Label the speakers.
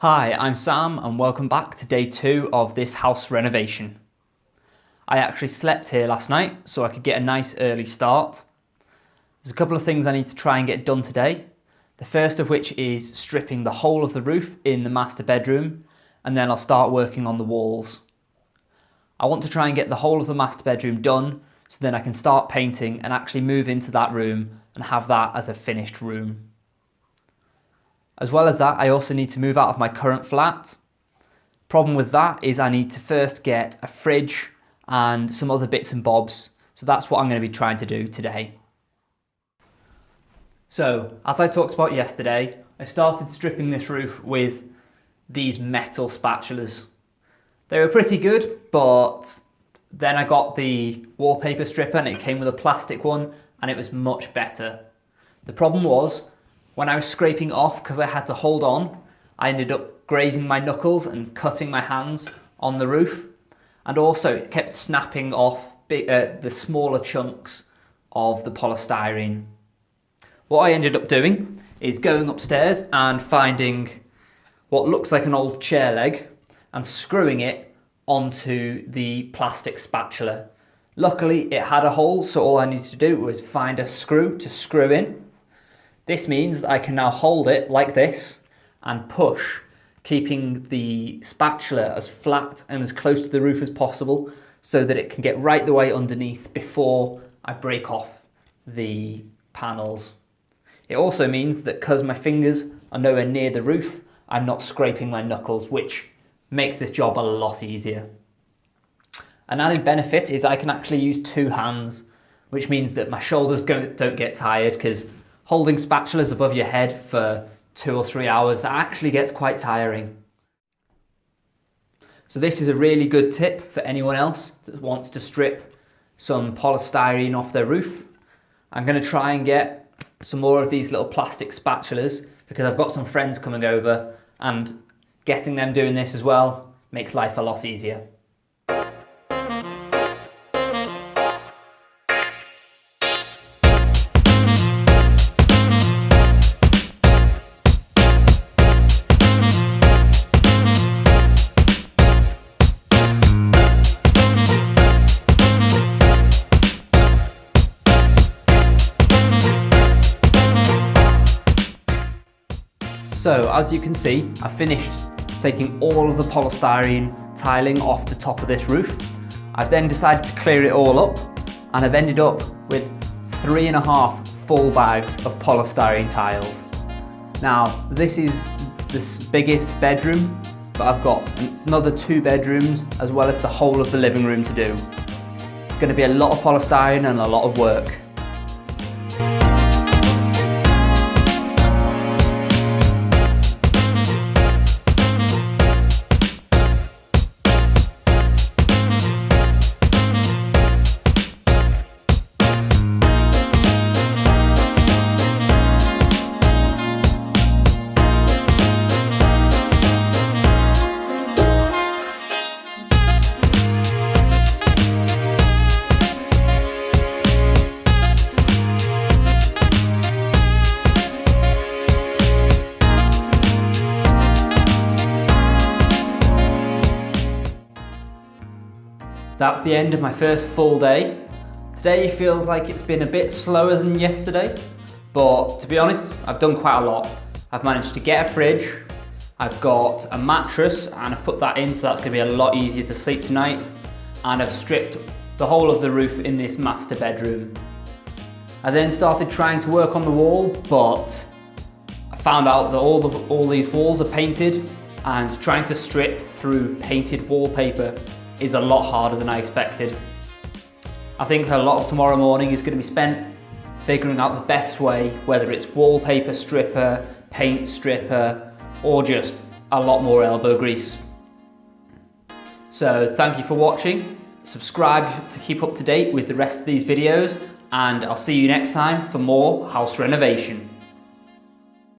Speaker 1: Hi, I'm Sam and welcome back to day 2 of this house renovation. I actually slept here last night so I could get a nice early start. There's a couple of things I need to try and get done today. The first of which is stripping the whole of the roof in the master bedroom, and then I'll start working on the walls. I want to try and get the whole of the master bedroom done so then I can start painting and actually move into that room and have that as a finished room. As well as that, I also need to move out of my current flat. Problem with that is I need to first get a fridge and some other bits and bobs. So that's what I'm going to be trying to do today. So, as I talked about yesterday, I started stripping this roof with these metal spatulas. They were pretty good, but then I got the wallpaper stripper and it came with a plastic one and it was much better. The problem was, when I was scraping off, because I had to hold on, I ended up grazing my knuckles and cutting my hands on the roof. And also it kept snapping off the smaller chunks of the polystyrene. What I ended up doing is going upstairs and finding what looks like an old chair leg and screwing it onto the plastic spatula. Luckily it had a hole, so all I needed to do was find a screw to screw in. This means that I can now hold it like this and push, keeping the spatula as flat and as close to the roof as possible so that it can get right the way underneath before I break off the panels. It also means that because my fingers are nowhere near the roof, I'm not scraping my knuckles, which makes this job a lot easier. An added benefit is I can actually use 2 hands, which means that my shoulders don't get tired, because holding spatulas above your head for 2 or 3 hours actually gets quite tiring. So this is a really good tip for anyone else that wants to strip some polystyrene off their roof. I'm going to try and get some more of these little plastic spatulas because I've got some friends coming over and getting them doing this as well makes life a lot easier. So as you can see, I finished taking all of the polystyrene tiling off the top of this roof. I've then decided to clear it all up and I've ended up with 3.5 full bags of polystyrene tiles. Now this is the biggest bedroom, but I've got another 2 bedrooms as well as the whole of the living room to do. It's going to be a lot of polystyrene and a lot of work. That's the end of my first full day. Today feels like it's been a bit slower than yesterday, but to be honest, I've done quite a lot. I've managed to get a fridge, I've got a mattress and I put that in, so that's gonna be a lot easier to sleep tonight, and I've stripped the whole of the roof in this master bedroom. I then started trying to work on the wall, but I found out that all these walls are painted, and trying to strip through painted wallpaper is a lot harder than I expected. I think a lot of tomorrow morning is going to be spent figuring out the best way, whether it's wallpaper stripper, paint stripper, or just a lot more elbow grease. So thank you for watching. Subscribe to keep up to date with the rest of these videos, and I'll see you next time for more house renovation.